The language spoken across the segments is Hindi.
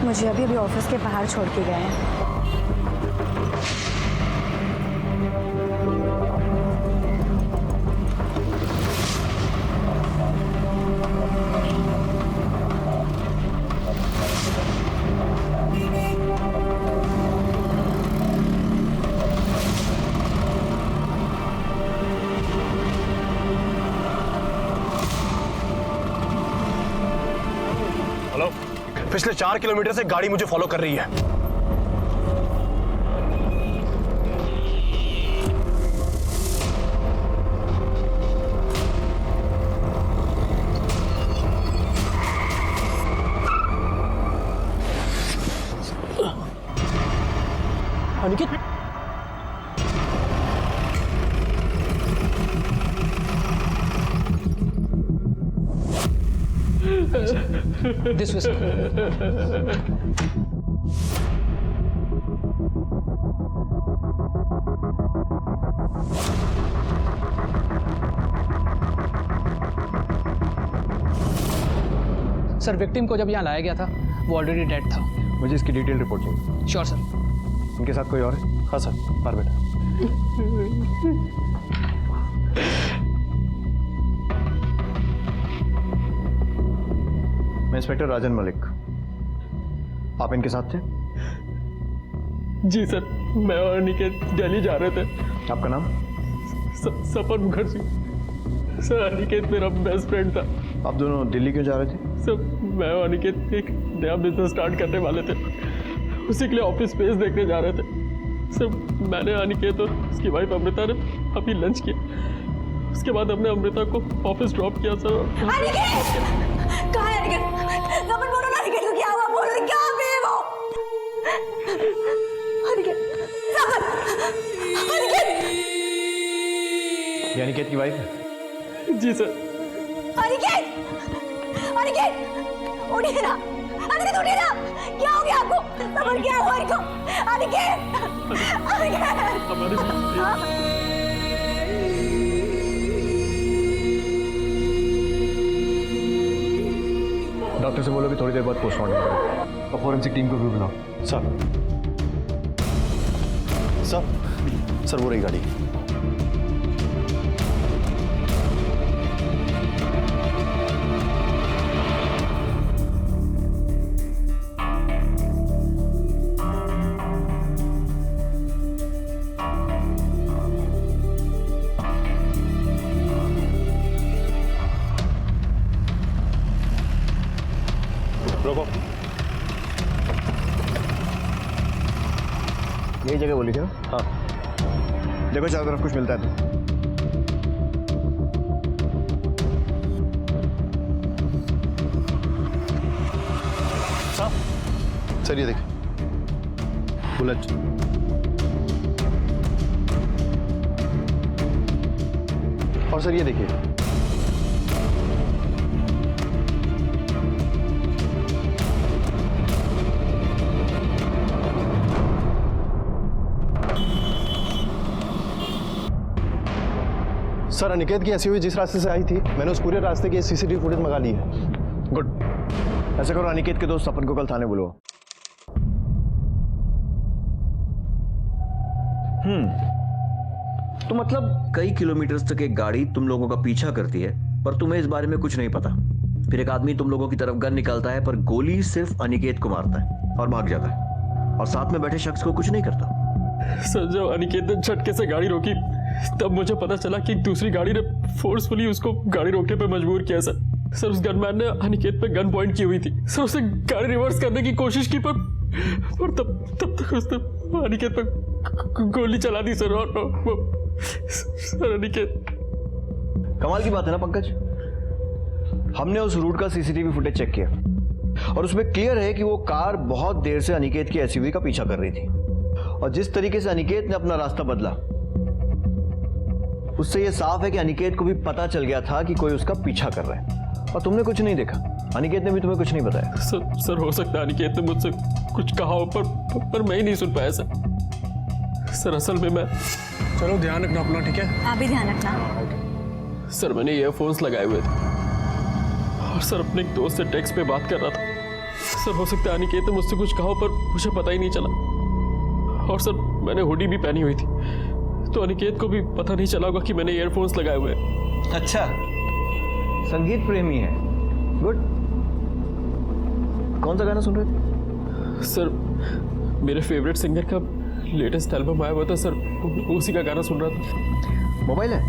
मुझे अभी अभी ऑफिस के बाहर छोड़ के गए हैं। हेलो, पिछले 4 किलोमीटर से गाड़ी मुझे फॉलो कर रही है। Aniket, This was sir, victim को जब यहाँ लाया गया था वो ऑलरेडी डेड था। मुझे इसकी डिटेल रिपोर्ट चाहिए। Sure sir. इनके साथ कोई और है? हाँ सर, बाहर बेटा। मैं इंस्पेक्टर राजन मलिक। आप इनके साथ थे? जी सर, मैं और अनिकेत दिल्ली जा रहे थे। आपका नाम? सपन मुखर्जी। सर, अनिकेत मेरा बेस्ट फ्रेंड था। आप दोनों दिल्ली क्यों जा रहे थे? सर, मैं और अनिकेत एक नया बिजनेस स्टार्ट करने वाले थे, उसी के लिए ऑफिस स्पेस देखने जा रहे थे। सर, मैंने अनिकेत और उसकी वाइफ अमृता ने अभी लंच किया। उसके बाद हमने अमृता को ऑफिस ड्रॉप किया सर। अनिकेत! कहाँ है अनिकेत? रमन बोलो ना, अनिकेत को क्या हुआ? बोलो, क्या है वो? अनिकेत! रमन! अनिकेत! ये अनिकेत की वाइफ है? जी सर। अनिकेत! अनिकेत! उठिए ना! अनिकेत उठिए ना! क्या हो गया आपको? रमन क्या हुआ इनको? अनिकेत! अनिकेत! हमारे डॉक्टर से बोलो कि थोड़ी देर बाद पोस्टमार्टम करें और फॉरेंसिक टीम को भी बुलाओ। सर, सर वो रही गाड़ी। रोको। यही जगह बोली थी ना? हाँ। देखो चारों तरफ कुछ मिलता है तो। सर ये देखिए, बुलेट। और सर ये देखिए, सर अनिकेत की एसयूवी जिस रास्ते से आई थी, मैंने उस पूरे रास्ते की सीसीटीवी फुटेज मंगा ली है। गुड। ऐसा करो, अनिकेत के दोस्त सपन को कल थाने बुलवाओ। तो मतलब कई किलोमीटर तक एक गाड़ी तुम लोगों का पीछा करती है, पर तुम्हें इस बारे में कुछ नहीं पता। फिर एक आदमी तुम लोगों की तरफ गन निकालता है, पर गोली सिर्फ अनिकेत को मारता है और भाग जाता है, और साथ में बैठे शख्स को कुछ नहीं करता। सर, जब अनिकेत ने झटके से गाड़ी रोकी तब मुझे पता चला कि दूसरी गाड़ी ने फोर्सफुली उसको गाड़ी रोकने पे मजबूर किया सर। उस गनमैन ने अनिकेत पे गन पॉइंट की हुई थी सर। उसने गाड़ी रिवर्स करने की कोशिश की, पर तब तक उसने अनिकेत पे गोली चला दी सर। और सर, अनिकेत। कमाल की बात है ना पंकज, हमने उस रूट का सीसीटीवी फुटेज चेक किया और उसमें क्लियर है कि वो कार बहुत देर से अनिकेत की एसयूवी का पीछा कर रही थी, और जिस तरीके से अनिकेत ने अपना रास्ता बदला उससे ये साफ है कि अनिकेत को भी पता चल गया था कि कोई उसका पीछा कर रहा है, और तुमने कुछ नहीं देखा। अनिकेत ने भी तुम्हें कुछ नहीं बताया। सर हो सकता है अनिकेत ने मुझसे कुछ कहा हो, पर मैं ही नहीं सुन पाया सर। असल में मैं। चलो ध्यान रखना अपना, ठीक है? आप भी ध्यान रखना। सर, मैंने ईयरफोन्स लगाए हुए थे और सर अपने एक दोस्त से टेक्स्ट पे बात कर रहा था। सर हो सकता है अनिकेत ने मुझसे कुछ कहा पर मुझे पता ही नहीं चला। और सर मैंने हुडी भी पहनी हुई थी, तो अनिकेत को भी पता नहीं चला होगा कि मैंने ईयरफोन्स लगाए हुए हैं। अच्छा, संगीत प्रेमी है। गुड। कौन सा गाना सुन रहे थे? सर मेरे फेवरेट सिंगर का लेटेस्ट एल्बम आया हुआ था सर, उसी का गाना सुन रहा था। मोबाइल है?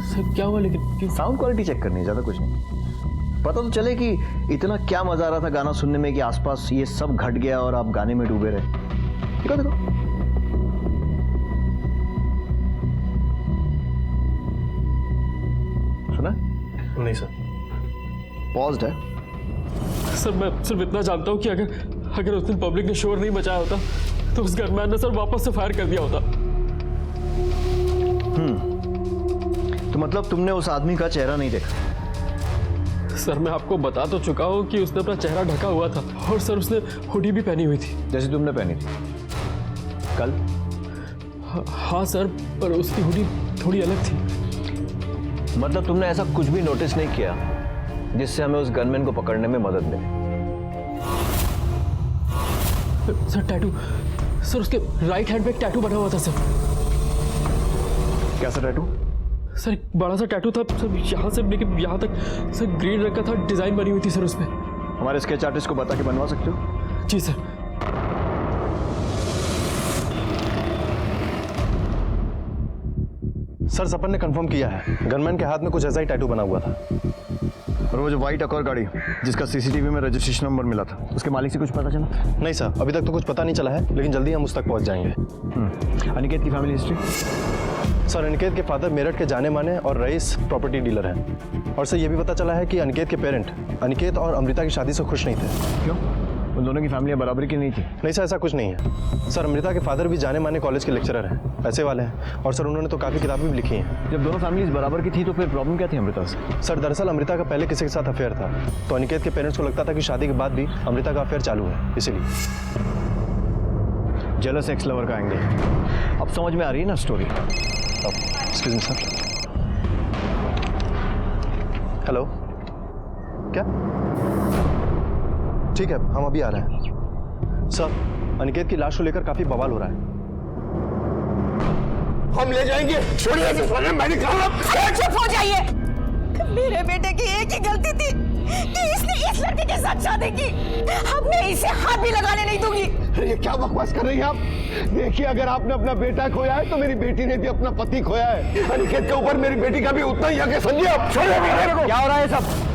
सर क्या हुआ लेकिन? साउंड क्वालिटी चेक करनी है, ज्यादा कुछ नहीं। पता तो चले कि इतना क्या मजा आ रहा था गाना सुनने में कि आसपास ये सब घट गया और आप गाने में डूबे रहे। देखो देखो, सुना? नहीं सर। पॉज्ड है। सर मैं सिर्फ इतना जानता हूँ कि अगर उस दिन पब्लिक ने शोर नहीं मचाया होता तो उस गनमैन ने सर वापस से फायर कर दिया होता। तो मतलब तुमने उस आदमी का चेहरा नहीं देखा? सर मैं आपको बता तो चुका हूँ कि उसने अपना चेहरा ढका हुआ था और सर उसने हुडी भी पहनी हुई थी जैसे तुमने पहनी थी कल। हाँ सर, पर उसकी हुडी थोड़ी अलग थी। मतलब तुमने ऐसा कुछ भी नोटिस नहीं किया जिससे हमें उस गनमैन को पकड़ने में मदद मिले? सर टैटू, सर उसके राइट हैंड पे एक टैटू बना हुआ था सर। कैसा टैटू? सर एक बड़ा सा टैटू था सर, यहाँ से लेके यहाँ तक सर ग्रीन रंग का था, डिजाइन बनी हुई थी सर उसमें। हमारे स्केच आर्टिस्ट को बता के बनवा सकते हो? जी सर। सर सपन ने कंफर्म किया है, गनमैन के हाथ में कुछ ऐसा ही टैटू बना हुआ था। और वो जो व्हाइट अकॉर गाड़ी जिसका सीसीटीवी में रजिस्ट्रेशन नंबर मिला था, उसके मालिक से कुछ पता चला? नहीं सर, अभी तक तो कुछ पता नहीं चला है, लेकिन जल्दी हम उस तक पहुंच जाएंगे। अनिकेत की फैमिली हिस्ट्री? सर अनिकेत के फादर मेरठ के जाने माने और रईस प्रॉपर्टी डीलर हैं। और सर ये भी पता चला है कि अनिकेत के पेरेंट अनिकेत और अमृता की शादी से खुश नहीं थे। क्यों? उन दोनों की फैमिलियां बराबरी की नहीं थी? नहीं सर, ऐसा कुछ नहीं है। सर अमृता के फादर भी जाने माने कॉलेज के लेक्चरर हैं, पैसे वाले हैं, और सर उन्होंने तो काफ़ी किताबें भी लिखी हैं। जब दोनों फैमिलीज बराबर की थी तो फिर प्रॉब्लम क्या थी अमृता से? सर दरअसल अमृता का पहले किसी के साथ अफेयर था, तो अनिकेत के पेरेंट्स को लगता था कि शादी के बाद भी अमृता का अफेयर चालू है, इसीलिए। जेलस एक्स लवर का एंगल अब समझ में आ रही है ना story? Excuse me sir. Hello, क्या? ठीक है, हम अभी आ रहे हैं। सर अनिकेत की लाश को लेकर काफी बवाल हो रहा है। हम ले जाएंगे, छोड़िए चुप हो जाइए। मेरे बेटे की एक ही गलती थी कि इसने इस लड़के के साथ शादी की। अब मैं इसे हाथ भी लगाने नहीं दूंगी। ये क्या बकवास कर रही हैं आप? देखिए, अगर आपने अपना बेटा खोया है तो मेरी बेटी ने भी अपना पति खोया है। अनिकेत के ऊपर मेरी बेटी का भी उतना ही हक है, समझिए आप। छोड़िए मेरे को। क्या हो रहा है सब?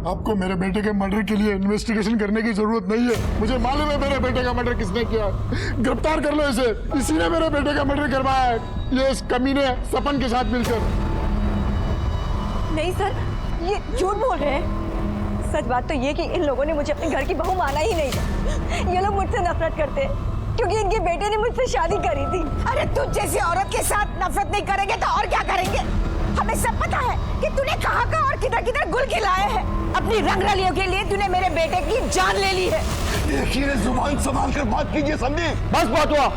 आपको मेरे बेटे के मर्डर के लिए इन्वेस्टिगेशन करने की जरूरत नहीं है। मुझे मालूम है मेरे बेटे का मर्डर किसने किया है। गिरफ्तार कर लो इसे, इसी ने मेरे बेटे का मर्डर करवाया है, ये इस कमीने सपन के साथ मिलकर। नहीं सर, ये झूठ बोल रहे हैं। सच बात तो ये कि इन लोगों ने मुझे अपने घर की बहू माना ही नहीं। ये लोग मुझसे नफरत करते हैं क्योंकि इनके बेटे ने मुझसे शादी करी थी। अरे तुझ जैसी औरत के साथ नफरत नहीं करेंगे तो और क्या करेंगे? हमें सब पता है कि तूने कहाँ का और किधर किधर गुल खिलाए हैं। अपनी रंगरलियों के लिए तूने मेरे बेटे की जान ले ली है। देखिए, जुबान संभाल कर बात कीजिए, समझे? बस बहुत हुआ।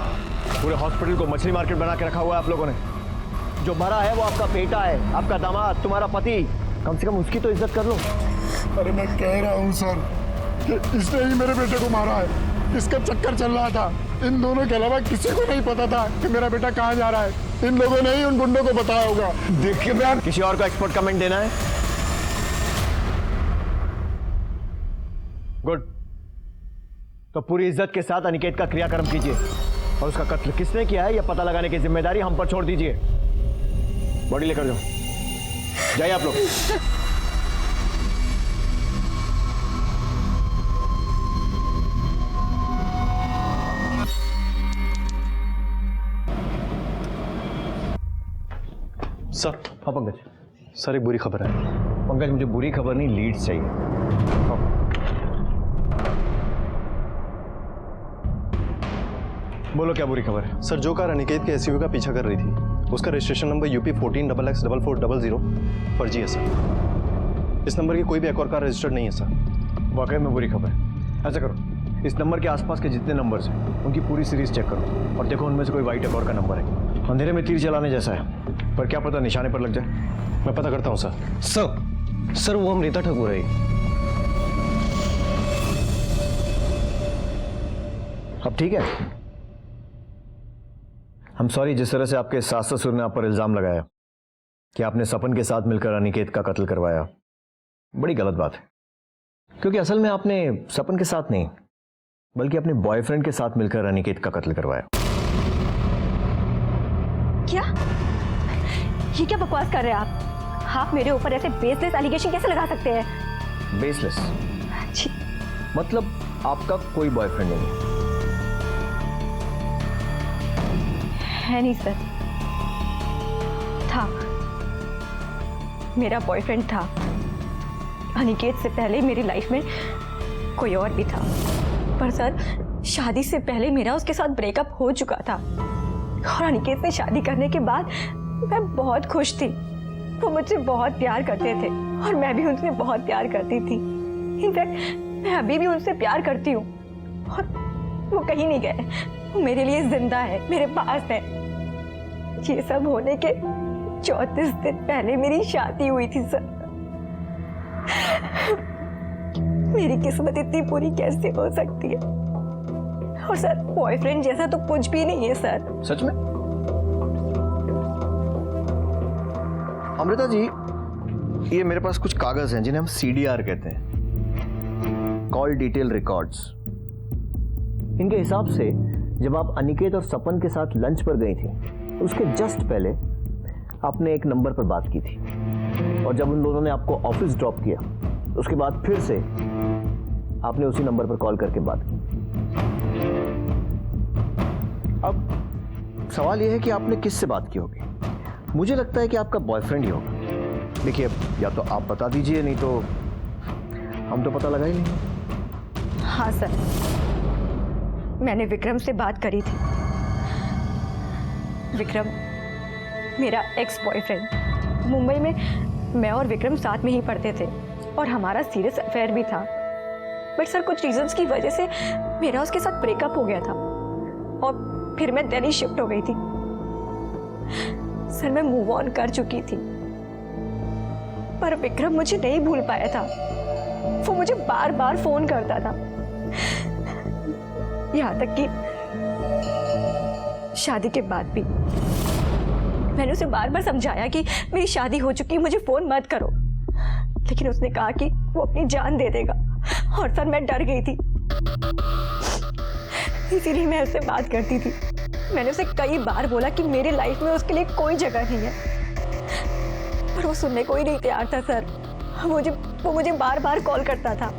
पूरे हॉस्पिटल को मछली मार्केट बना के रखा हुआ है आप लोगों ने। जो मरा है वो आपका बेटा है, आपका दामाद, तुम्हारा पति। कम से कम उसकी तो इज्जत कर लो। अरे मैं कह रहा हूँ सर कि इसने ही मेरे बेटे को मारा है। इसका चक्कर चल रहा था। इन दोनों के अलावा किसी को नहीं पता था कि मेरा बेटा कहाँ जा रहा है। इन लोगों ने ही उन गुंडों को बताया होगा। देखिए मैम, किसी और को एक्सपर्ट कमेंट देना है? गुड। तो पूरी इज्जत के साथ अनिकेत का क्रियाकर्म कीजिए और उसका कत्ल किसने किया है यह पता लगाने की जिम्मेदारी हम पर छोड़ दीजिए। बॉडी लेकर जाओ, जाइए आप लोग। सर। हाँ पंकज। सर एक बुरी खबर है। पंकज मुझे बुरी खबर नहीं, लीड्स चाहिए। हाँ। बोलो क्या बुरी खबर है? सर जो कार अनिकेत के एसयूवी का पीछा कर रही थी उसका रजिस्ट्रेशन नंबर UP 14XX4400 फर्जी है सर। इस नंबर की कोई भी एक और कार रजिस्टर्ड नहीं है सर। वाकई में बुरी खबर है। ऐसा करो, इस नंबर के आसपास के जितने नंबर्स हैं उनकी पूरी सीरीज चेक करो और देखो उनमें से कोई व्हाइट अकॉर का नंबर है। अंधेरे में तीर चलाने जैसा है, पर क्या पता निशाने पर लग जाए। मैं पता करता हूँ सर। सर वो अमृता ठाकुर है। अब ठीक है? हम सॉरी जिस तरह से आपके सास ससुर ने आप पर इल्जाम लगाया कि आपने सपन के साथ मिलकर अनिकेत का कत्ल करवाया, बड़ी गलत बात है। क्योंकि असल में आपने सपन के साथ नहीं बल्कि अपने बॉयफ्रेंड के साथ मिलकर अनिकेत का कत्ल करवाया। क्या? ये क्या बकवास कर रहे हैं आप मेरे ऊपर ऐसे बेसलेस एलिगेशन कैसे लगा सकते हैं? बेसलेस जी, मतलब आपका कोई बॉयफ्रेंड नहीं है नहीं सर। था, मेरा बॉयफ्रेंड था। अनिकेत से पहले मेरी लाइफ में कोई और भी था, पर सर शादी से पहले मेरा उसके साथ ब्रेकअप हो चुका था। और अनिकेत से शादी करने के बाद मैं बहुत खुश थी। वो मुझसे बहुत प्यार करते थे और मैं भी उनसे बहुत प्यार करती थी। इनफैक्ट मैं अभी भी उनसे प्यार करती हूँ और वो कहीं नहीं गए। वो मेरे लिए जिंदा है, मेरे पास है। ये सब होने के 34 दिन पहले मेरी शादी हुई थी सर। मेरी किस्मत इतनी बुरी कैसे हो सकती है? और सर बॉयफ्रेंड जैसा तो कुछ भी नहीं है सर। सच में? अमृता जी, ये मेरे पास कुछ कागज हैं जिन्हें हम CDR कहते हैं, कॉल डिटेल रिकॉर्ड्स। इनके हिसाब से जब आप अनिकेत और सपन के साथ लंच पर गई थी तो उसके जस्ट पहले आपने एक नंबर पर बात की थी, और जब उन दोनों ने आपको ऑफिस ड्रॉप किया उसके बाद फिर से आपने उसी नंबर पर कॉल करके बात की। अब सवाल यह है कि आपने किससे बात की होगी? मुझे लगता है कि आपका बॉयफ्रेंड ही होगा। देखिए, या तो आप बता दीजिए, नहीं तो हम तो पता लगा ही नहीं। हाँ सर, मैंने विक्रम से बात करी थी। विक्रम मेरा एक्स बॉयफ्रेंड। मुंबई में मैं और विक्रम साथ में ही पढ़ते थे और हमारा सीरियस अफेयर भी था। बट सर कुछ रीजंस की वजह से मेरा उसके साथ ब्रेकअप हो गया था और फिर मैं दिल्ली शिफ्ट हो गई थी। सर मैं मूव ऑन कर चुकी थी, पर विक्रम मुझे नहीं भूल पाया था। वो मुझे बार बार फोन करता था, यहाँ तक कि शादी के बाद भी। मैंने उसे बार बार समझाया कि मेरी शादी हो चुकी है, मुझे फोन मत करो, लेकिन उसने कहा कि वो अपनी जान दे देगा। और सर मैं डर गई थी, इसीलिए मैं उससे बात करती थी। मैंने उसे कई बार बोला कि मेरी लाइफ में उसके लिए कोई जगह नहीं है, पर वो सुनने को ही नहीं तैयार था सर। वो मुझे बार बार कॉल करता था।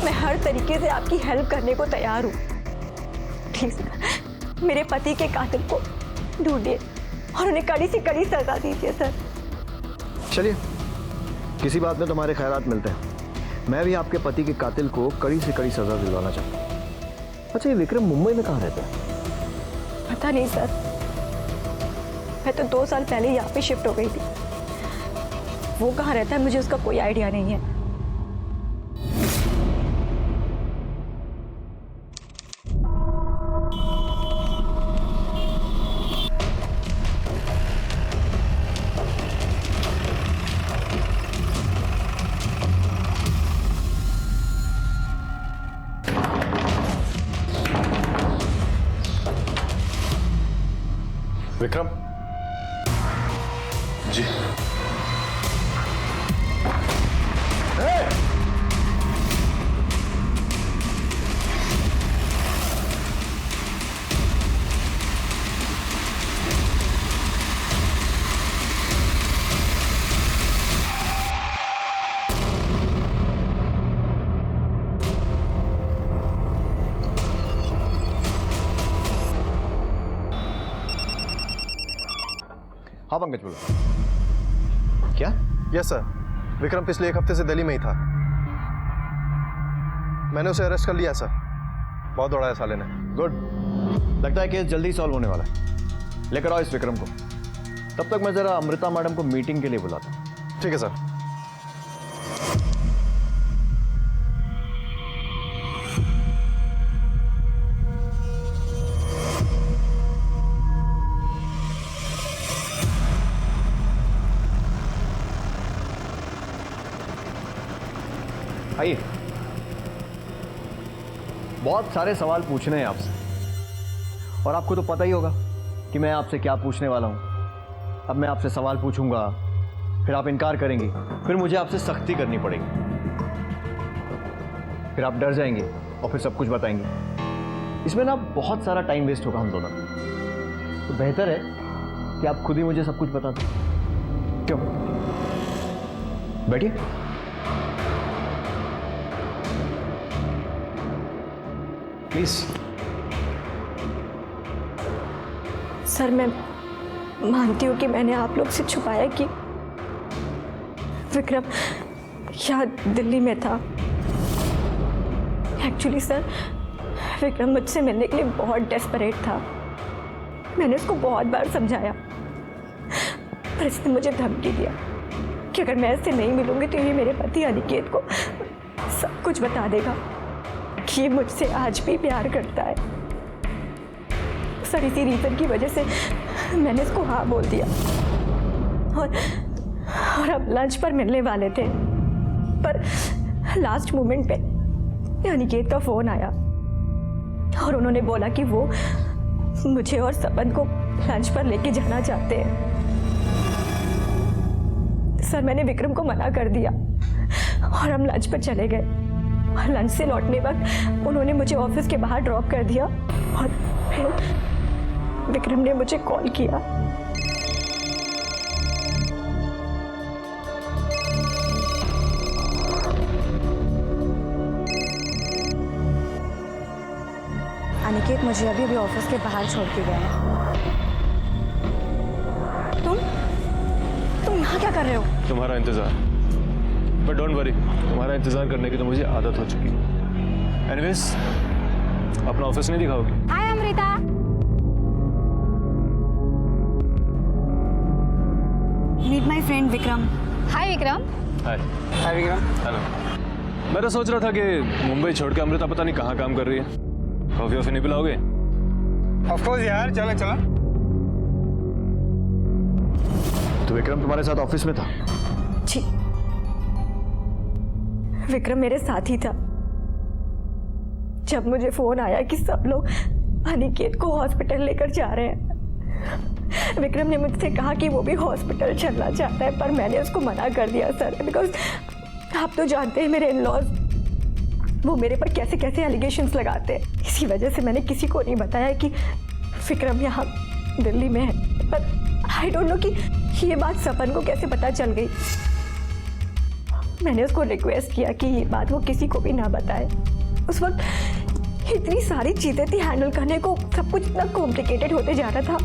मैं हर तरीके से आपकी हेल्प करने को तैयार हूँ। प्लीज मेरे पति के कातिल को ढूंढिए और उन्हें कड़ी से कड़ी सजा दीजिए सर। चलिए, किसी बात में तुम्हारे ख्यालात मिलते हैं। मैं भी आपके पति के कातिल को कड़ी से कड़ी सजा दिलवाना चाहता हूँ। अच्छा, ये विक्रम मुंबई में कहाँ रहता है? पता नहीं सर, मैं तो 2 साल पहले यहाँ पे शिफ्ट हो गई थी। वो कहाँ रहता है मुझे उसका कोई आइडिया नहीं है। विक्रम जी। हाँ पंकज, बोलो। क्या? यस सर, विक्रम पिछले 1 हफ्ते से दिल्ली में ही था। मैंने उसे अरेस्ट कर लिया सर। बहुत दौड़ाया साले ने। गुड, लगता है केस जल्दी सॉल्व होने वाला है। लेकर आओ इस विक्रम को। तब तक मैं जरा अमृता मैडम को मीटिंग के लिए बुलाता हूँ। ठीक है सर। आइए। बहुत सारे सवाल पूछने हैं आपसे, और आपको तो पता ही होगा कि मैं आपसे क्या पूछने वाला हूं। अब मैं आपसे सवाल पूछूंगा, फिर आप इनकार करेंगी, फिर मुझे आपसे सख्ती करनी पड़ेगी, फिर आप डर जाएंगे और फिर सब कुछ बताएंगे। इसमें ना बहुत सारा टाइम वेस्ट होगा हम दोनों का। तो बेहतर है कि आप खुद ही मुझे सब कुछ बता दें। क्यों? बैठिए। प्लीज। सर, मैं मानती हूँ कि मैंने आप लोग से छुपाया कि विक्रम यहाँ दिल्ली में था। एक्चुअली सर, विक्रम मुझसे मिलने के लिए बहुत डेस्परेट था। मैंने उसको बहुत बार समझाया, पर इसने मुझे धमकी दिया कि अगर मैं इससे नहीं मिलूंगी तो ये मेरे पति अनिकेत को सब कुछ बता देगा कि ये मुझसे आज भी प्यार करता है। सर, इसी रीजन की वजह से मैंने इसको हाँ बोल दिया और अब लंच पर मिलने वाले थे, पर लास्ट मोमेंट पे अनिकेत का फोन आया और उन्होंने बोला कि वो मुझे और सपन को लंच पर लेके जाना चाहते हैं। सर, मैंने विक्रम को मना कर दिया और हम लंच पर चले गए। और लंच से लौटने वक्त उन्होंने मुझे ऑफिस के बाहर ड्रॉप कर दिया और फिर विक्रम ने मुझे कॉल किया। अनिकेत मुझे अभी भी ऑफिस के बाहर छोड़ के गया है। तुम यहाँ क्या कर रहे हो? तुम्हारा इंतजार। बट डोंट वरी, तुम्हारा इंतजार करने की तो मुझे आदत हो चुकी है। एनीवेज, अपना ऑफिस नहीं दिखाओगी? Hi Amrita. Meet my friend Vikram. Hi Vikram. Hi. Hi Vikram. Hello. मैं तो सोच रहा था कि मुंबई छोड़ के अमृता पता नहीं कहाँ काम कर रही है। कॉफी वॉफी नहीं पिलाओगे? ऑफ कोर्स यार, चलो चलो। तो विक्रम तुम्हारे साथ ऑफिस में था? जी, विक्रम मेरे साथ ही था। जब मुझे फोन आया कि सब लोग अनिकेत को हॉस्पिटल लेकर जा रहे हैं, विक्रम ने मुझसे कहा कि वो भी हॉस्पिटल चलना चाहता है, पर मैंने उसको मना कर दिया सर, बिकॉज आप तो जानते हैं मेरे इन-लॉज वो मेरे पर कैसे कैसे एलिगेशंस लगाते हैं। इसी वजह से मैंने किसी को नहीं बताया कि विक्रम यहाँ दिल्ली में है। पर आई डोंट नो कि ये बात सपन को कैसे पता चल गई। मैंने उसको रिक्वेस्ट किया कि ये बात वो किसी को भी ना बताए। उस वक्त इतनी सारी चीज़ें थी हैंडल करने को, सब कुछ इतना कॉम्प्लिकेटेड होते जा रहा था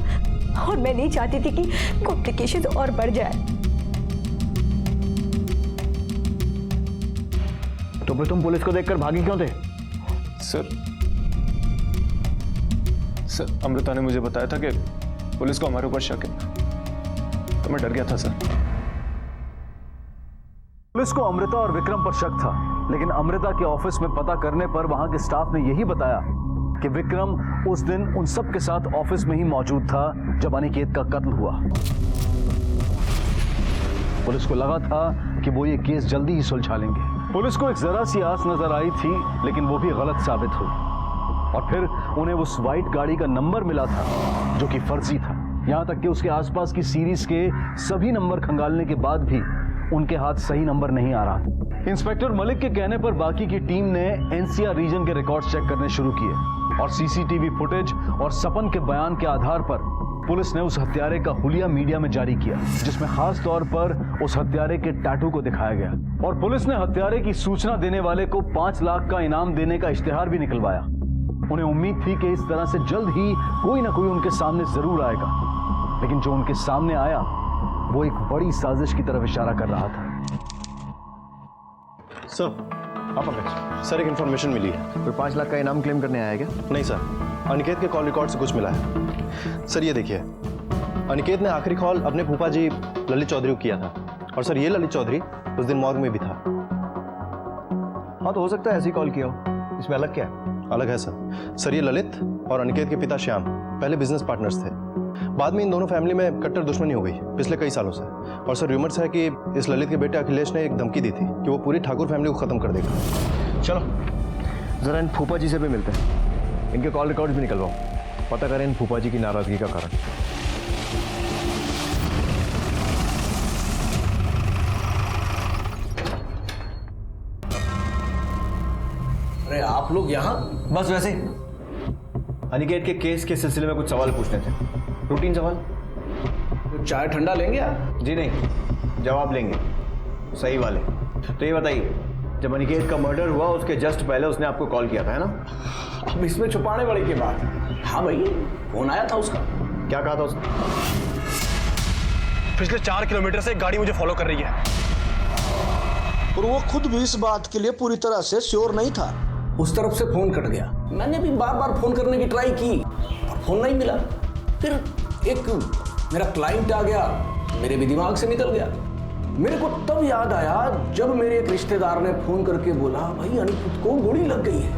और मैं नहीं चाहती थी कि कॉम्प्लिकेशंस और बढ़ जाए। तो फिर तुम पुलिस को देखकर भागी क्यों थे? सर, अमृता ने मुझे बताया था कि पुलिस को हमारे ऊपर शक है, तो मैं डर गया था सर। पुलिस को अमृता और विक्रम पर शक था, लेकिन अमृता के ऑफिस में पता करने पर वहां के स्टाफ ने यही बताया कि विक्रम उस दिन उन सब के साथ ऑफिस में ही मौजूद था जब अनिकेत का कत्ल हुआ। पुलिस को लगा था कि वो ये केस जल्दी ही सुलझा लेंगे। पुलिस को एक जरा सी आस नजर आई थी, लेकिन वो भी गलत साबित हुई और फिर उन्हें उस वाइट गाड़ी का नंबर मिला था जो कि फर्जी था। यहां तक कि उसके आसपास की सीरीज के सभी नंबर खंगालने के बाद भी उनके हाथ सही नंबर नहीं आ रहा। इंस्पेक्टर मलिक के कहने पर बाकी की टीम ने एनसीआर रीजन के रिकॉर्ड्स चेक करने शुरू किए और सीसीटीवी फुटेज और सपन के बयान के आधार पर पुलिस ने उस हत्यारे का हुलिया मीडिया में जारी किया, जिसमें खास तौर पर उस हत्यारे के टैटू को दिखाया गया और पुलिस ने हत्यारे की सूचना देने वाले को 5 लाख का इनाम देने का इश्तिहार भी निकलवाया। उन्हें उम्मीद थी कि इस तरह से जल्द ही कोई ना कोई उनके सामने जरूर आएगा, लेकिन जो उनके सामने आया वो एक बड़ी साजिश की तरफ इशारा कर रहा था। सर, एक इंफॉर्मेशन मिली है। कोई 5 लाख का इनाम क्लेम करने आया क्या? नहीं सर, अनिकेत के कॉल रिकॉर्ड से कुछ मिला है। सर ये देखिए, अनिकेत ने आखिरी कॉल अपने फूफा जी ललित चौधरी को किया था और सर ये ललित चौधरी उस दिन मॉर्ग में भी था। हाँ, तो हो सकता है ऐसी कॉल किया हो। इसमें अलग क्या है? अलग है सर, ये ललित और अनिकेत के पिता श्याम पहले बिजनेस पार्टनर्स थे। बाद में इन दोनों फैमिली में कट्टर दुश्मनी हो गई पिछले कई सालों से। और सर र्यूमर्स है कि इस ललित के बेटे अखिलेश ने एक धमकी दी थी कि वो पूरी ठाकुर फैमिली को खत्म कर देगा। चलो जरा इन फूफा जी से भी मिलते हैं, इनके कॉल रिकॉर्ड्स भी निकलवाओ, पता करें इन फूफा जी की नाराजगी का कारण। अरे आप लोग यहाँ? बस वैसे ही अनिकेत के केस के सिलसिले में कुछ सवाल पूछने थे, रूटीन सवाल। तो चाय ठंडा लेंगे आप? जी नहीं, जवाब लेंगे सही वाले। तो ये बताइए, जब अनिकेत का मर्डर हुआ उसके जस्ट पहले उसने आपको कॉल किया था, है ना? अब इसमें छुपाने वाली की बात? हाँ भाई, फोन आया था उसका। क्या कहा था उसने? पिछले 4 किलोमीटर से एक गाड़ी मुझे फॉलो कर रही है। और वो खुद भी इस बात के लिए पूरी तरह से श्योर नहीं था। उस तरफ से फोन कट गया। मैंने भी बार बार फोन करने की ट्राई की और फोन नहीं मिला। फिर एक मेरा क्लाइंट आ गया, मेरे भी दिमाग से निकल गया। मेरे को तब याद आया जब मेरे एक रिश्तेदार ने फोन करके बोला, भाई अनिकेत को गोली लग गई है।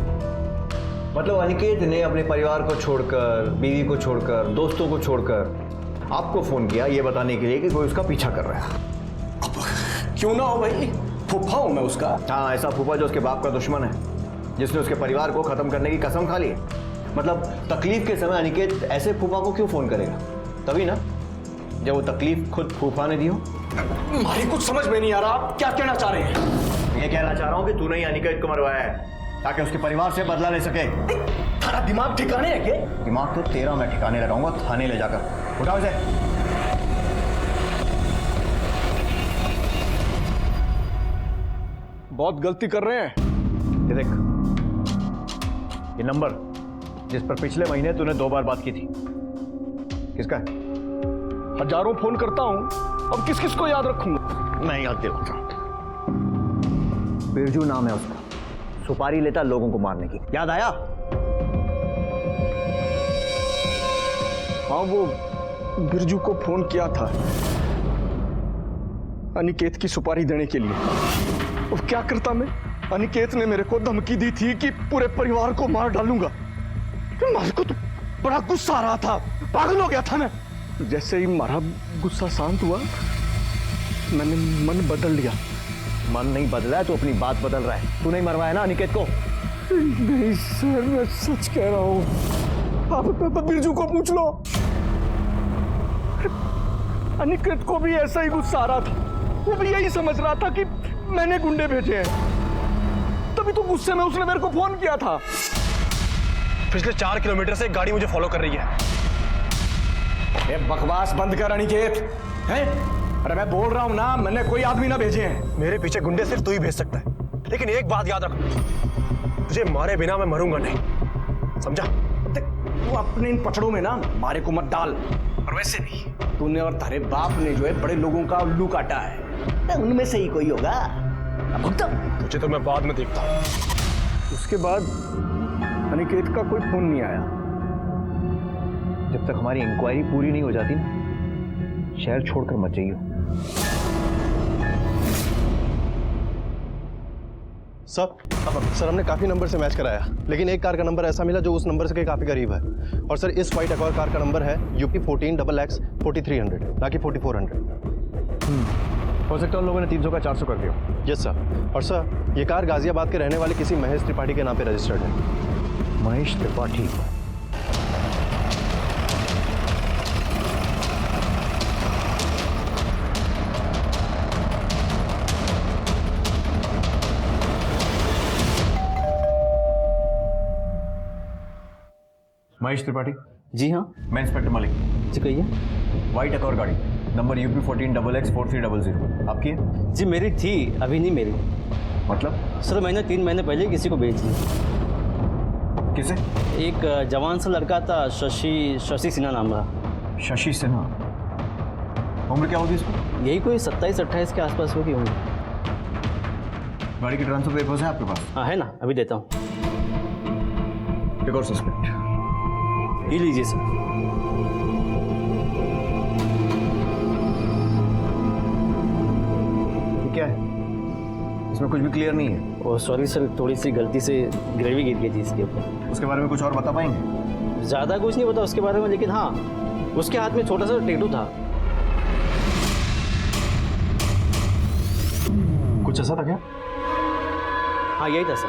मतलब अनिकेत ने अपने परिवार को छोड़कर, बीवी को छोड़कर, दोस्तों को छोड़कर आपको फोन किया ये बताने के लिए कि कोई उसका पीछा कर रहा है। अब क्यों ना हो भाई, फूफा हूं मैं उसका। हाँ, ऐसा फूफा जो उसके बाप का दुश्मन है, जिसने उसके परिवार को खत्म करने की कसम खा ली है। मतलब तकलीफ के समय अनिकेत ऐसे फूफा को क्यों फोन करेगा? तभी ना जब वो तकलीफ खुद फूफा ने दी हो। मारी कुछ समझ में नहीं आ रहा, आप क्या कहना चाह रहे हैं? ये कहना चाह रहा हूँ कि तूने ही अनिकेत को मरवाया है ताकि उसके परिवार से बदला ले सके। तेरा दिमाग ठिकाने है क्या? दिमाग तो तेरा मैं ठिकाने लगाऊंगा थाने ले जाकर। उठाओ इसे। बहुत गलती कर रहे हैं। ये देख, ये नंबर जिस पर पिछले महीने तूने 2 बार बात की थी, किसका है? हजारों फोन करता हूं, अब किस किस को याद रखूंगा? मैं याद दिलाता हूं। बिरजू नाम है उसका, सुपारी लेता लोगों को मारने की। याद आया? हाँ, वो बिरजू को फोन किया था अनिकेत की सुपारी देने के लिए। और क्या करता मैं? अनिकेत ने मेरे को धमकी दी थी कि पूरे परिवार को मार डालूंगा। मेरे को तो बड़ा गुस्सा आ रहा था, पागल हो गया था मैं। जैसे ही मारा गुस्सा शांत हुआ, मैंने मन बदल लिया। मन नहीं बदला है तो अपनी बात बदल रहा है। तू नहीं मरवाया ना अनिकेत को? नहीं सर, मैं सच कह रहा हूं। आप बिरजू को पूछ लो। अनिकेत को भी ऐसा ही गुस्सा आ रहा था, वो भी यही समझ रहा था कि मैंने गुंडे भेजे हैं। तभी तो गुस्से में उसने मेरे को फोन किया था। पिछले 4 किलोमीटर से एक गाड़ी मुझे फॉलो कर रही है। ये बकवास बंद कर अनिकेत, हैं? अरे मैं बोल रहा हूं ना, मैंने कोई आदमी ना भेजे हैं। मेरे पीछे गुंडे सिर्फ तू ही भेज सकता है, लेकिन एक बात याद रख, तुझे मारे बिना मैं मरूंगा नहीं, समझा? तू अपने इन पचड़ों में ना मारे को मत डाल। और वैसे भी तूने और तारे बाप ने जो है बड़े लोगों का उल्लू काटा है, उनमें से ही कोई होगा। तुझे तो मैं बाद में देखता हूं। उसके बाद अनिकेत का कोई फोन नहीं आया। जब तक हमारी इंक्वायरी पूरी नहीं हो जाती ना, शहर छोड़कर मत जाइयो। सर हमने काफी नंबर से मैच कराया, लेकिन एक कार का नंबर ऐसा मिला जो उस नंबर से काफी करीब है। और सर इस व्हाइट एक्वायर कार का नंबर है UP 14XX 4300, ना कि 4400। हो सकता है उन लोगों ने 300 का 400 कर दिया। Yes sir. और सर ये कार गाजियाबाद के रहने वाले किसी महेश त्रिपाठी के नाम पे रजिस्टर्ड है। महेश त्रिपाठी? महेश त्रिपाठी? जी हाँ। मैं इंस्पेक्टर मलिक। जी कहिए। व्हाइट एक्वायर गाड़ी नंबर UP 14XX 4300 आपकी है? जी मेरी थी, अभी नहीं मेरी। मतलब? सर मैंने 3 महीने पहले किसी को बेच दी। किसे? एक जवान सा लड़का था, शशि सिन्हा नाम रहा। शशि सिन्हा? उम्र क्या होगी इसको? यही कोई 27-28 के आसपास होगी उम्र। गाड़ी के ट्रांसफर पेपर्स है आपके पास? हाँ है ना, अभी देता हूँ। एक और सस्पेक्ट ये लीजिए सर। ये क्या है? इसमें कुछ भी क्लियर नहीं है। ओह सॉरी सर, थोड़ी सी गलती से ग्रेवी गिर गई थी इसके ऊपर। उसके बारे में कुछ और बता पाएंगे? ज़्यादा कुछ नहीं पता उसके बारे में, लेकिन हाँ उसके हाथ में छोटा सा टैटू था। कुछ ऐसा था क्या? हाँ यही था सर।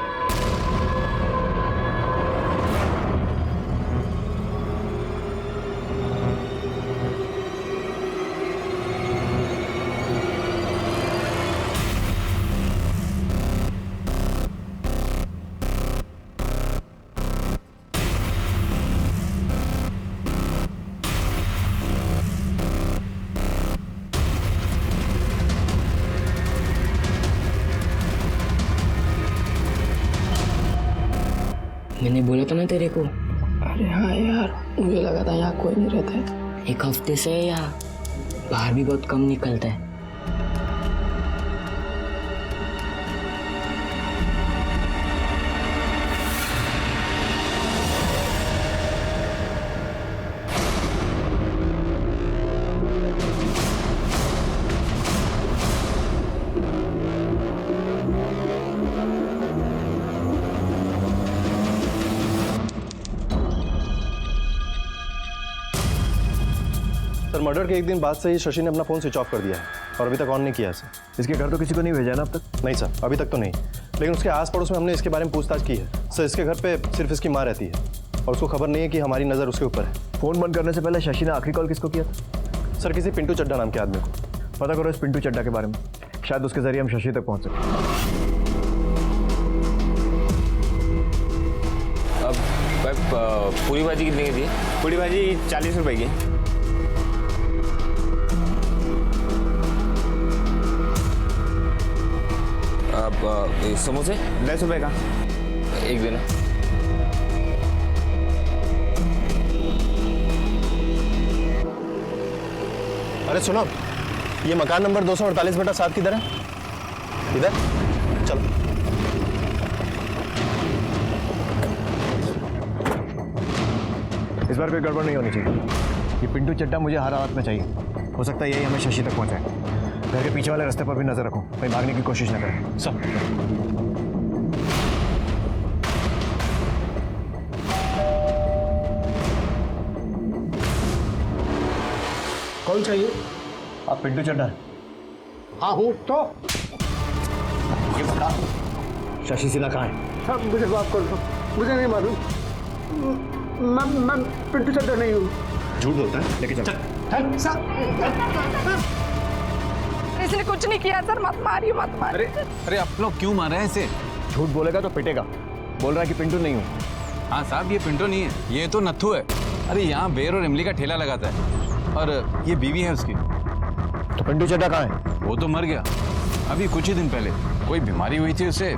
मैंने बोला था ना तेरे को। अरे हाँ यार, मुझे लगा था यहाँ कोई नहीं रहता है। एक हफ्ते से यहाँ बाहर भी बहुत कम निकलता है। सर मर्डर के एक दिन बाद से ही शशि ने अपना फोन स्विच ऑफ कर दिया है और अभी तक ऑन नहीं किया है सर। इसके घर तो किसी को नहीं भेजा है ना अब तक? नहीं सर, अभी तक तो नहीं, लेकिन उसके आस पड़ोस में हमने इसके बारे में पूछताछ की है सर। इसके घर पे सिर्फ इसकी माँ रहती है और उसको खबर नहीं है कि हमारी नज़र उसके ऊपर है। फ़ोन बंद करने से पहले शशि ने आखिरी कॉल किसको किया था? सर किसी पिंटू चड्डा नाम के आदमी को। पता करो इस पिंटू चड्डा के बारे में, शायद उसके जरिए हम शशि तक पहुँच सकें। अब पूरी भाजी कितने की थी? पूरी भाजी 40 रुपए की। अब समोसे 10 रुपए का एक देना। अरे सुनो, ये मकान नंबर 248/7 किधर है? इधर चलो। इस बार कोई गड़बड़ नहीं होनी चाहिए। ये पिंटू चड्डा मुझे हर हालत में चाहिए। हो सकता है यही हमें शशि तक पहुंचाए। घर के पीछे वाले रास्ते पर भी नजर रखो, कहीं भागने की कोशिश न करें। सब कौन चाहिए? आप पिंटू चड्डा? हाँ हूँ। तो ये बता, शशि सिन्हा कहाँ है? सब मुझे माफ कर दो, मुझे नहीं मालूम। मैं पिंटू चड्डा नहीं हूँ। झूठ बोलता है, लेके चल। इसने कुछ नहीं किया सर, मत मारिए मत मारिए। अरे आप लोग क्यों मार रहे हैं इसे? झूठ बोलेगा तो पिटेगा। बोल रहा है कि पिंटू नहीं हूँ। हाँ साहब, ये पिंटू नहीं है, ये तो नत्थू है। अरे यहाँ बेर और इमली का ठेला लगाता है और ये बीवी है उसकी। तो पिंटू चड्डा कहाँ है? वो तो मर गया अभी कुछ ही दिन पहले। कोई बीमारी हुई थी उसे,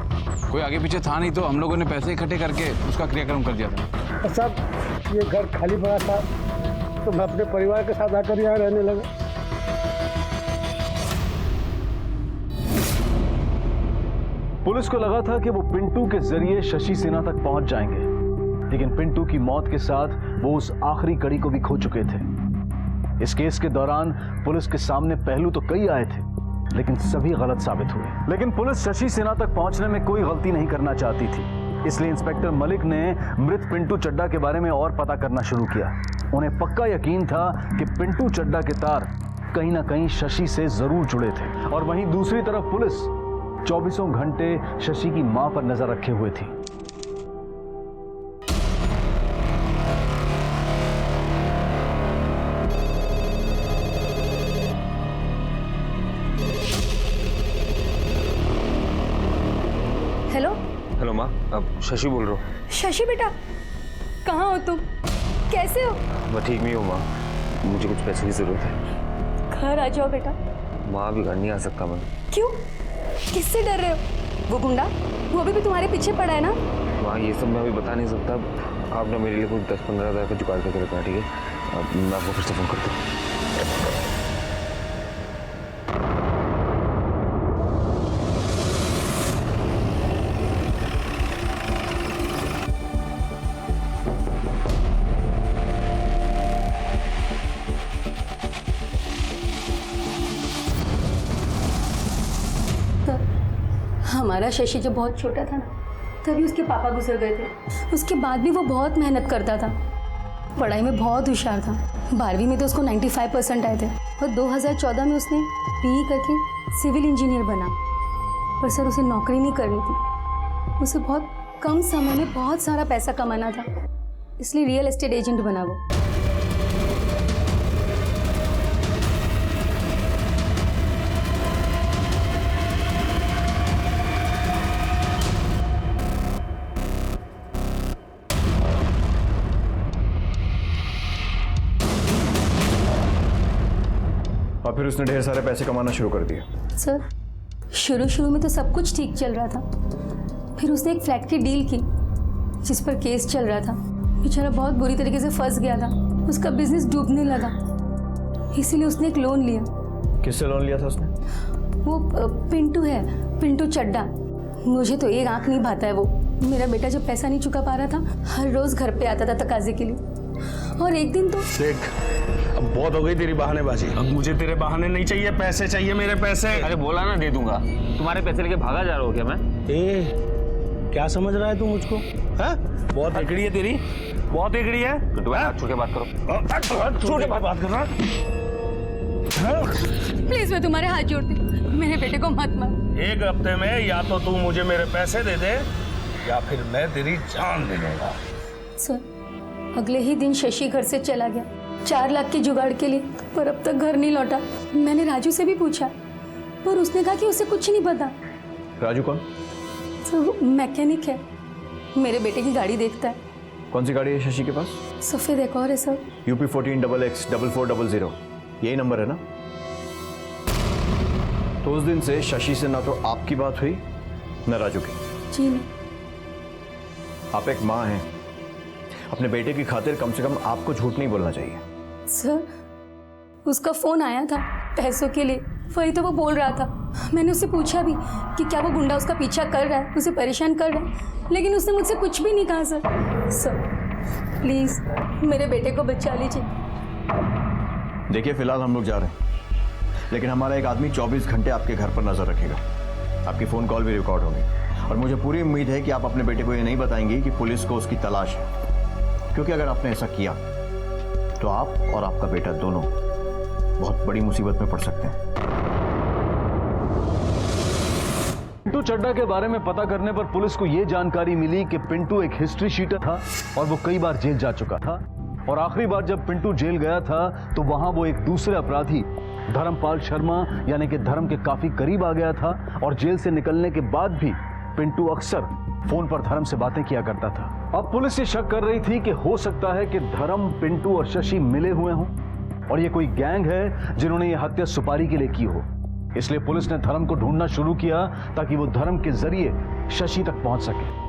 कोई आगे पीछे था नहीं, तो हम लोगों ने पैसे इकट्ठे करके उसका क्रियाक्रम कर दिया था। साहब ये घर खाली पड़ा था तो मैं अपने परिवार के साथ आकर यहाँ रहने लगा। पुलिस को लगा था कि वो पिंटू के जरिए शशि सिन्हा तक पहुंच जाएंगे, लेकिन पिंटू की मौत के साथ वो उस आखिरी कड़ी को भी खो चुके थे। इस केस के दौरान पुलिस के सामने पहलू तो कई आए थे, लेकिन सभी गलत साबित हुए। लेकिन पुलिस शशि सिन्हा तक पहुंचने में कोई गलती नहीं करना चाहती थी, इसलिए इंस्पेक्टर मलिक ने मृत पिंटू चड्डा के बारे में और पता करना शुरू किया। उन्हें पक्का यकीन था कि पिंटू चड्डा के तार कहीं ना कहीं शशि से जरूर जुड़े थे। और वहीं दूसरी तरफ पुलिस 24 घंटे शशि की मां पर नजर रखे हुए थी। हेलो हेलो माँ, अब शशि बोल रहा हूँ। शशि बेटा, कहाँ हो तुम? कैसे हो? मैं ठीक नहीं हूँ माँ, मुझे कुछ पैसे की जरूरत है। घर आ जाओ बेटा। माँ अभी घर नहीं आ सकता मैं। क्यों? किससे डर रहे हो? वो गुंडा, वो अभी भी तुम्हारे पीछे पड़ा है ना? माँ ये सब मैं अभी बता नहीं सकता। आप ना मेरे लिए कुछ 10-15 हज़ार का जुगाड़ करके रखना, ठीक है? अब मैं आपको फिर से फोन करता हूँ। हमारा शशि जब बहुत छोटा था ना, तभी उसके पापा गुजर गए थे। उसके बाद भी वो बहुत मेहनत करता था, पढ़ाई में बहुत होशियार था। 12वीं में तो उसको 95% आए थे और 2014 में उसने BE करके सिविल इंजीनियर बना। पर सर उसे नौकरी नहीं करनी थी, उसे बहुत कम समय में बहुत सारा पैसा कमाना था, इसलिए रियल एस्टेट एजेंट बना वो। और फिर उसने ढेर सारे पैसे कमाना शुरू कर दिए। सर शुरू में तो सब कुछ ठीक चल रहा था, फिर उसने एक फ्लैट की डील की जिस पर केस चल रहा था, बेचारा बहुत बुरी तरीके से फंस गया था। उसका बिजनेस डूबने लगा, इसीलिए उसने एक लोन लिया। किससे लोन लिया था उसने? वो पिंटू है, पिंटू चड्डा। मुझे तो एक आंख नहीं भाता है वो। मेरा बेटा जब पैसा नहीं चुका पा रहा था, हर रोज घर पे आता था तकाजे के लिए। और एक दिन तो देख, अब बहुत हो गई तेरी बहानेबाजी। अब मुझे तेरे बहाने नहीं चाहिए, पैसे चाहिए, मेरे पैसे। अरे बोला ना दे दूंगा। तुम्हारे पैसे लेके भागा जा रहा हो क्या मैं? क्या समझ रहा है तू मुझको? हाँ? बहुत एकड़ी है तेरी, बहुत एकड़ी है। पिंटू भाई हाथ छू के बात करो। हाथ छू के बात कर रहा? प्लीज मैं तुम्हारे हाथ जोड़ती हूँ, मेरे बेटे को मत मार। एक हफ्ते में या तो तू मुझे मेरे पैसे दे दे या फिर मैं तेरी जान ले लूंगा। सर, अगले ही दिन शशि घर से चला गया 4 लाख की जुगाड़ के लिए, पर अब तक घर नहीं लौटा। मैंने राजू से भी पूछा, पर उसने कहा कि उसे कुछ नहीं पता। राजू कौन? सर, वो मैकेनिक है, मेरे बेटे की गाड़ी देखता है। कौन सी गाड़ी है शशि के पास? सफेद एक और है सर। UP 14XX4400, यही नंबर है ना? तो उस दिन से शशि से ना तो आपकी बात हुई न राजू की। जी नहीं। आप एक माँ हैं, अपने बेटे की खातिर कम से कम आपको झूठ नहीं बोलना चाहिए। सर, उसका फोन आया था पैसों के लिए, वही तो वो बोल रहा था। मैंने उससे पूछा भी कि क्या वो गुंडा उसका पीछा कर रहा है, उसे परेशान कर रहा है, लेकिन उसने मुझसे कुछ भी नहीं कहा। सर प्लीज मेरे बेटे को बचा लीजिए। देखिए, फिलहाल हम लोग जा रहे हैं, लेकिन हमारा एक आदमी 24 घंटे आपके घर पर नजर रखेगा। आपकी फोन कॉल भी रिकॉर्ड होंगी और मुझे पूरी उम्मीद है कि आप अपने बेटे को ये नहीं बताएंगी कि पुलिस को उसकी तलाश है, क्योंकि अगर आपने ऐसा किया तो आप और आपका बेटा दोनों बहुत बड़ी मुसीबत में पड़ सकते हैं। पिंटू चड्डा के बारे में पता करने पर पुलिस को यह जानकारी मिली कि पिंटू एक हिस्ट्री शीटर था और वो कई बार जेल जा चुका था। और आखिरी बार जब पिंटू जेल गया था तो वहां वो एक दूसरे अपराधी धर्मपाल शर्मा यानी कि धर्म के काफी करीब आ गया था। और जेल से निकलने के बाद भी पिंटू अक्सर फोन पर धर्म से बातें किया करता था। अब पुलिस ये शक कर रही थी कि हो सकता है कि धर्म, पिंटू और शशि मिले हुए हों और ये कोई गैंग है जिन्होंने ये हत्या सुपारी के लिए की हो। इसलिए पुलिस ने धर्म को ढूंढना शुरू किया ताकि वो धर्म के जरिए शशि तक पहुंच सके।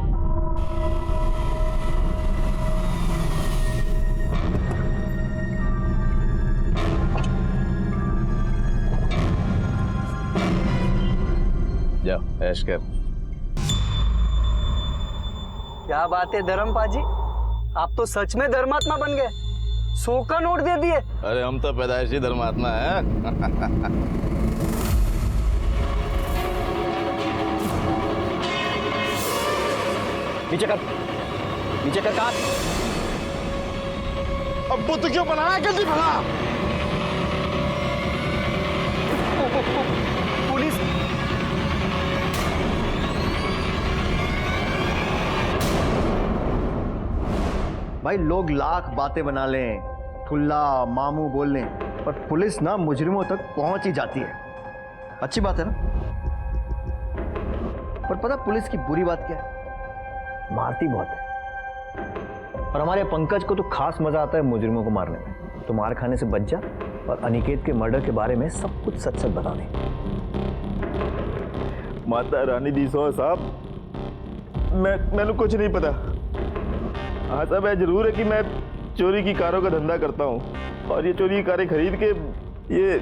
जा ऐश कर। क्या बात है धर्मपाजी, आप तो सच में धर्मात्मा बन गए। 100 का नोट दे दिए। अरे हम तो पैदाइशी धर्मात्मा है। नीचे कर, नीचे कर काट। अब बुद्ध क्यों बनाया जल्दी भला? पुलिस! भाई, लोग लाख बातें बना लें, ठुल्ला मामू बोल लें, पर पुलिस ना मुजरिमों तक पहुंच ही जाती है। अच्छी बात है ना? पर पता पुलिस की बुरी बात क्या है? मारती बहुत है। और हमारे पंकज को तो खास मजा आता है मुजरिमों को मारने में। तो मार खाने से बच जा और अनिकेत के मर्डर के बारे में सब कुछ सच सच बता दे। माता रानी दी सो साहब, मैंने कुछ नहीं पता। हाँ साहब, है जरूर है कि मैं चोरी की कारों का धंधा करता हूँ और ये चोरी की कारें खरीद के ये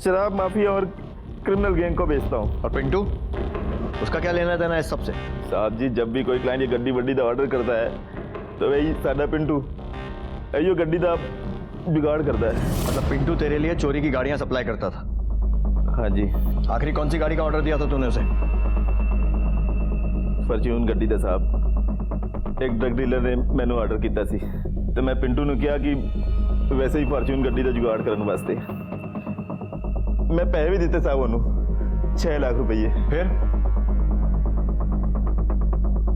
शराब माफिया और क्रिमिनल गैंग को बेचता हूँ। और पिंटू, उसका क्या लेना देना है इस सबसे? साहब जी, जब भी कोई क्लाइंट ये गड्डी वड्डी का ऑर्डर करता है तो वही सादा पिंटू यो गड्डी का जुगाड़ करता है। मतलब पिंटू तेरे लिए चोरी की गाड़ियां सप्लाई करता था? हाँ जी। आखिरी कौन सी गाड़ी का ऑर्डर दिया था तूने उसे? फॉर्च्यून गड्डी था साहब। एक ड्रग डीलर ने मैंने ऑर्डर किया सी तो मैं पिंटू ने किया कि वैसे ही फॉर्च्यून गड्डी का जुगाड़ करने वास्ते मैं पैसे भी दिते साहब उन्होंने 6 लाख रुपये।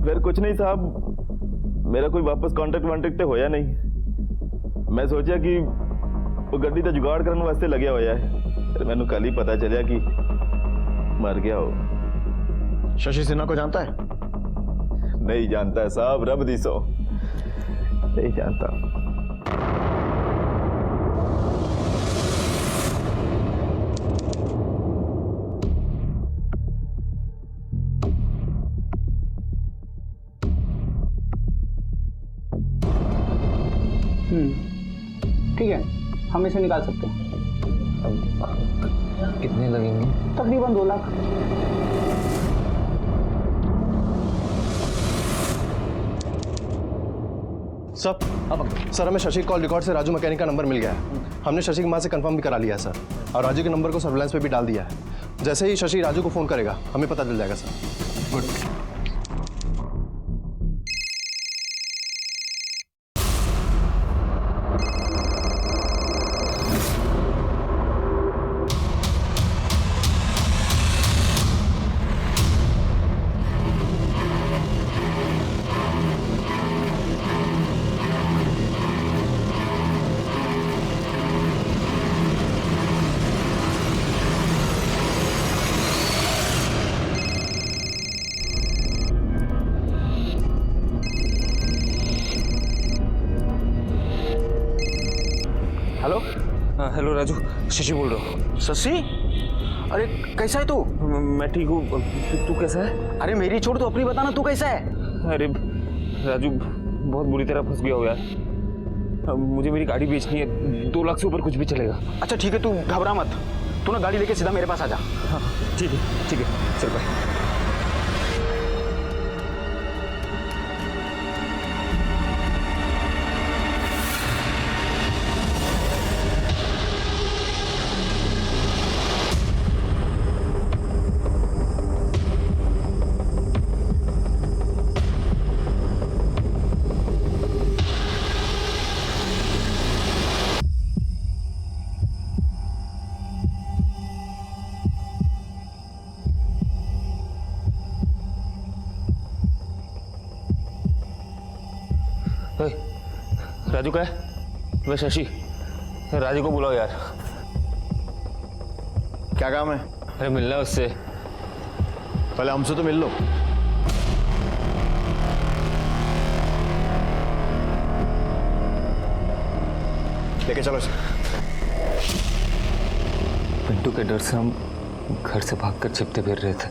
फिर कुछ नहीं साहब, मेरा कोई वापस कॉन्ट्रैक्ट वॉन्ट्रैक्ट होया नहीं। मैं सोचा कि वो गड्डी का जुगाड़ करने वास्ते लग्या होया है, फिर मैंने कल ही पता चलिया कि मर गया हो। शशि सिन्हा को जानता है? नहीं जानता है साहब, रब दी सो नहीं जानता। ठीक है, हम इसे निकाल सकते हैं। कितने लगेंगे? तकरीबन 2 लाख। सर हमें शशि कॉल रिकॉर्ड से राजू मैकेनिक का नंबर मिल गया है। हमने शशि की माँ से कंफर्म भी करा लिया है सर, और राजू के नंबर को सर्विलांस पे भी डाल दिया है। जैसे ही शशि राजू को फोन करेगा हमें पता चल जाएगा सर। गुड। हेलो। हाँ हेलो राजू, शशि बोल रहा हूँ। शशि, अरे कैसा है तू? मैं ठीक हूँ, तू कैसा है? अरे मेरी छोड़, तू अपनी बता ना, तू कैसा है? अरे राजू बहुत बुरी तरह फंस गया हो यार। अब मुझे मेरी गाड़ी बेचनी है, 2 लाख से ऊपर कुछ भी चलेगा। अच्छा ठीक है, तू घबरा मत, तू ना गाड़ी लेके सीधा मेरे पास आ जा। हाँ ठीक है चल बाय। राजू का है? वह शशि, राजू को बुलाओ यार। क्या काम है? अरे मिलना है उससे। पहले हमसे तो मिल लो। लेके चलो इसे। पिंटू के डर से हम घर से भागकर छिपते फिर रहे थे,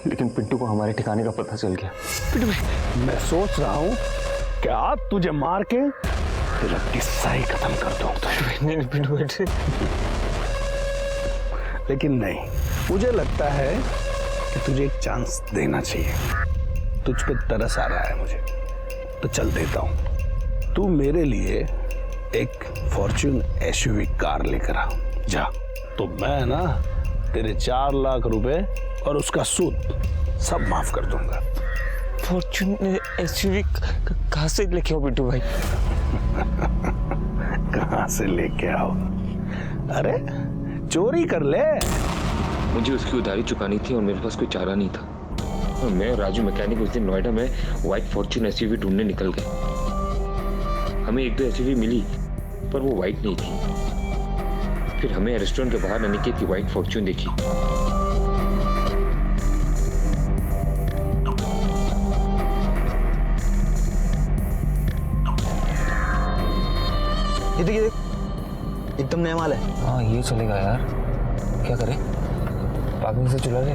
लेकिन पिंटू को हमारे ठिकाने का पता चल गया। पिंटू भाई, मैं सोच रहा हूँ कि आप तुझे मार के तेरा किस्सा ही खत्म कर दूं। नहीं पिंटू भाई, लेकिन नहीं, मुझे लगता है कि तुझे एक चांस देना चाहिए। तुझ पे तरस आ रहा है मुझे, तो चल देता हूं। तू मेरे लिए एक फॉर्च्यून एसयूवी कार लेकर आ जा, तो मैं ना तेरे 4 लाख रुपए और उसका सूद सब माफ कर दूंगा। फॉर्च्यून एसयूवी कहाँ से लेके आओ पिंटू भाई? कहाँ से लेके आओ? अरे चोरी कर ले। मुझे उसकी उधारी चुकानी थी और मेरे पास कोई चारा नहीं था। और मैं और राजू मैकेनिक उस दिन नोएडा में व्हाइट फॉर्च्यून एसयूवी ढूंढने निकल गए। हमें 1-2 एसयूवी मिली, पर वो व्हाइट नहीं थी। फिर हमें रेस्टोरेंट के बाहर अनिकेत की व्हाइट फॉर्च्यून देखी। ये देख, एकदम नया माल है। हाँ ये चलेगा यार। क्या करें, पार्किंग से चुरा ले?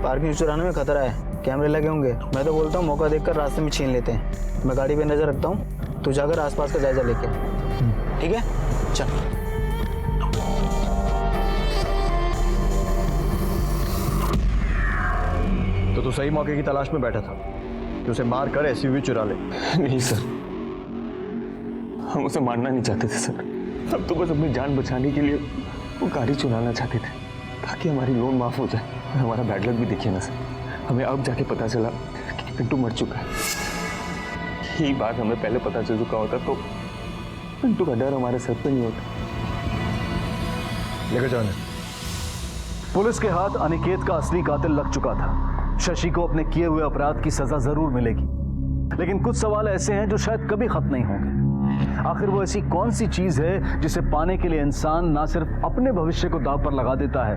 पार्किंग चुराने में खतरा है, कैमरे लगे होंगे। मैं तो बोलता हूँ मौका देखकर रास्ते में छीन लेते हैं। मैं गाड़ी पे नजर रखता हूँ, तू जाकर आसपास का जायजा लेके। ठीक है, चल। तो तू सही मौके की तलाश में बैठा था कि उसे मार कर एसयूवी चुरा ले। नहीं सर, हम उसे मारना नहीं चाहते थे सर। हम तो बस अपनी जान बचाने के लिए वो गाड़ी चुराना चाहते थे, ताकि हमारी लोन माफ हो जाए। हमारा बैड लक भी देखिए ना सर, हमें अब जाके पता चला कि पिंटू मर चुका है। यही बात हमें पहले पता चल चुका होता तो पिंटू का डर हमारे सर पे नहीं होता। लेकर जाने। पुलिस के हाथ अनिकेत का असली कातिल लग चुका था। शशि को अपने किए हुए अपराध की सजा जरूर मिलेगी, लेकिन कुछ सवाल ऐसे हैं जो शायद कभी खत्म नहीं होंगे। आखिर वो ऐसी कौन सी चीज है जिसे पाने के लिए इंसान ना सिर्फ अपने भविष्य को दांव पर लगा देता है,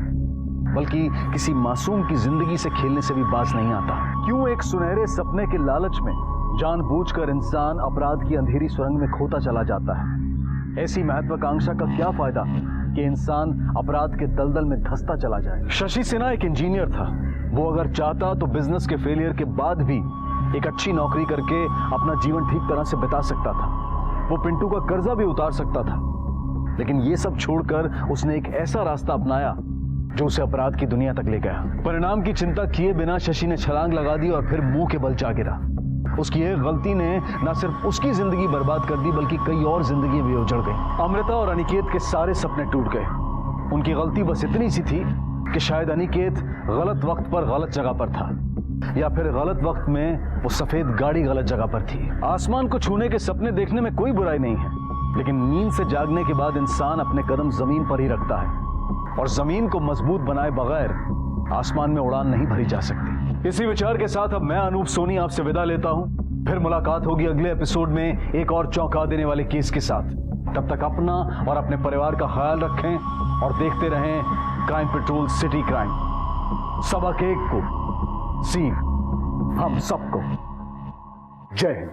बल्कि किसी मासूम की जिंदगी से खेलने से भी बाज नहीं आता? क्यों एक सुनहरे सपने के लालच में जानबूझकर इंसान अपराध की अंधेरी सुरंग में खोता चला जाता है? ऐसी महत्वाकांक्षा का क्या फायदा कि इंसान अपराध के दलदल में धंसता चला जाए? शशि सिन्हा एक इंजीनियर था। वो अगर चाहता तो बिजनेस के फेलियर के बाद भी एक अच्छी नौकरी करके अपना जीवन ठीक तरह से बिता सकता था, वो पिंटू का कर्जा भी उतार सकता था, लेकिन ये सब छोड़कर उसने एक ऐसा रास्ता अपनाया जो उसे अपराध की दुनिया तक ले गया। परिणाम की चिंता किए बिना शशि ने छलांग लगा दी और फिर मुंह के बल जा गिरा। उसकी एक गलती ने न सिर्फ उसकी जिंदगी बर्बाद कर दी बल्कि कई और जिंदगी भी उजड़ गई। अमृता और अनिकेत के सारे सपने टूट गए। उनकी गलती बस इतनी सी थी कि शायद अनिकेत गलत वक्त पर गलत जगह पर था, या फिर गलत वक्त में वो सफेद गाड़ी गलत जगह पर थी। आसमान को छूने के सपने देखने में कोई बुराई नहीं है, लेकिन नींद से जागने के बाद इंसान अपने कदम जमीन पर ही रखता है, और जमीन को मजबूत बनाए बगैर आसमान में उड़ान नहीं भरी जा सकती। इसी विचार के साथ अब मैं अनूप सोनी आपसे विदा लेता हूं। फिर मुलाकात होगी अगले एपिसोड में एक और चौंका देने वाले केस के साथ। तब तक अपना और अपने परिवार का ख्याल रखें और देखते रहें क्राइम पेट्रोल सिटी क्राइम। सबक एक को सीख हम सबको। जय हिंद।